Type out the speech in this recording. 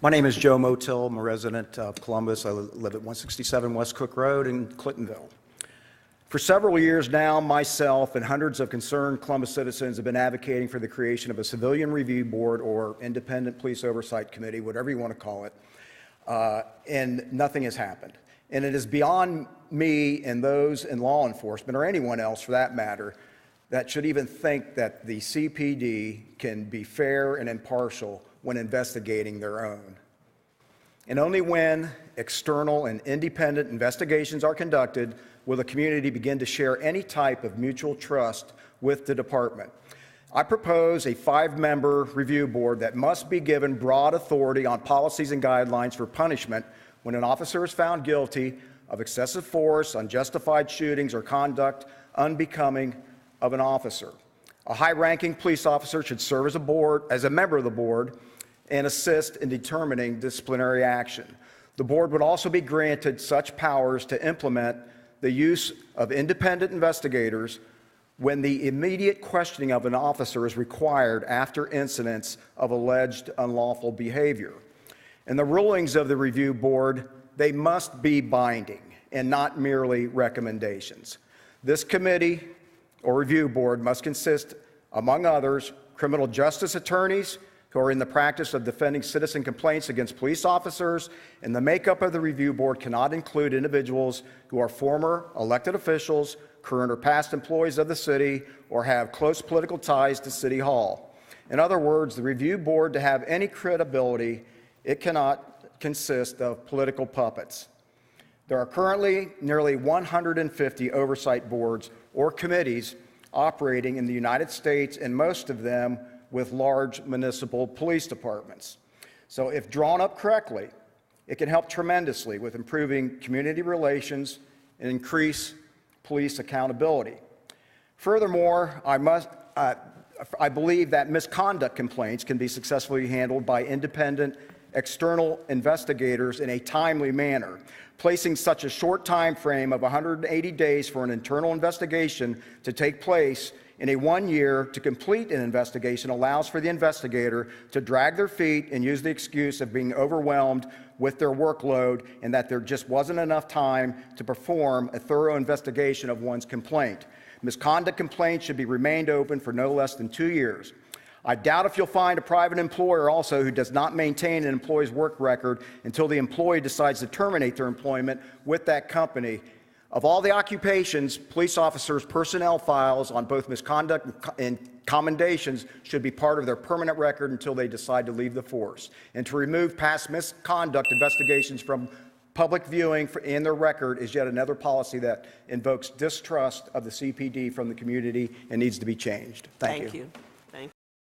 My name is Joe Motil. I'm a resident of Columbus. I live at 167 West Cook Road in Clintonville. For several years now, myself and hundreds of concerned Columbus citizens have been advocating for the creation of a civilian review board or independent police oversight committee, whatever you want to call it, and nothing has happened. And it is beyond me and those in law enforcement, or anyone else for that matter, that should even think that the CPD can be fair and impartial when investigating their own. And only when external and independent investigations are conducted will the community begin to share any type of mutual trust with the department. I propose a 5-member review board that must be given broad authority on policies and guidelines for punishment when an officer is found guilty of excessive force, unjustified shootings, or conduct unbecoming of an officer. A high-ranking police officer should serve as a member of the board and assist in determining disciplinary action. The board would also be granted such powers to implement the use of independent investigators when the immediate questioning of an officer is required after incidents of alleged unlawful behavior. And the rulings of the review board, they must be binding and not merely recommendations. This committee or review board must consist, among others, criminal justice attorneys who are in the practice of defending citizen complaints against police officers, and the makeup of the review board cannot include individuals who are former elected officials, current or past employees of the city, or have close political ties to City Hall. In other words, the review board, to have any credibility, it cannot consist of political puppets. There are currently nearly 150 oversight boards or committees operating in the United States, and most of them with large municipal police departments. So if drawn up correctly, it can help tremendously with improving community relations and increase police accountability. Furthermore, I believe that misconduct complaints can be successfully handled by independent external investigators in a timely manner. Placing such a short time frame of 180 days for an internal investigation to take place in a 1 year to complete an investigation allows for the investigator to drag their feet and use the excuse of being overwhelmed with their workload and that there just wasn't enough time to perform a thorough investigation of one's complaint. Misconduct complaints should be remained open for no less than 2 years. I doubt if you'll find a private employer also who does not maintain an employee's work record until the employee decides to terminate their employment with that company. Of all the occupations, police officers' personnel files on both misconduct and commendations should be part of their permanent record until they decide to leave the force. And to remove past misconduct investigations from public viewing in their record is yet another policy that invokes distrust of the CPD from the community and needs to be changed. Thank you.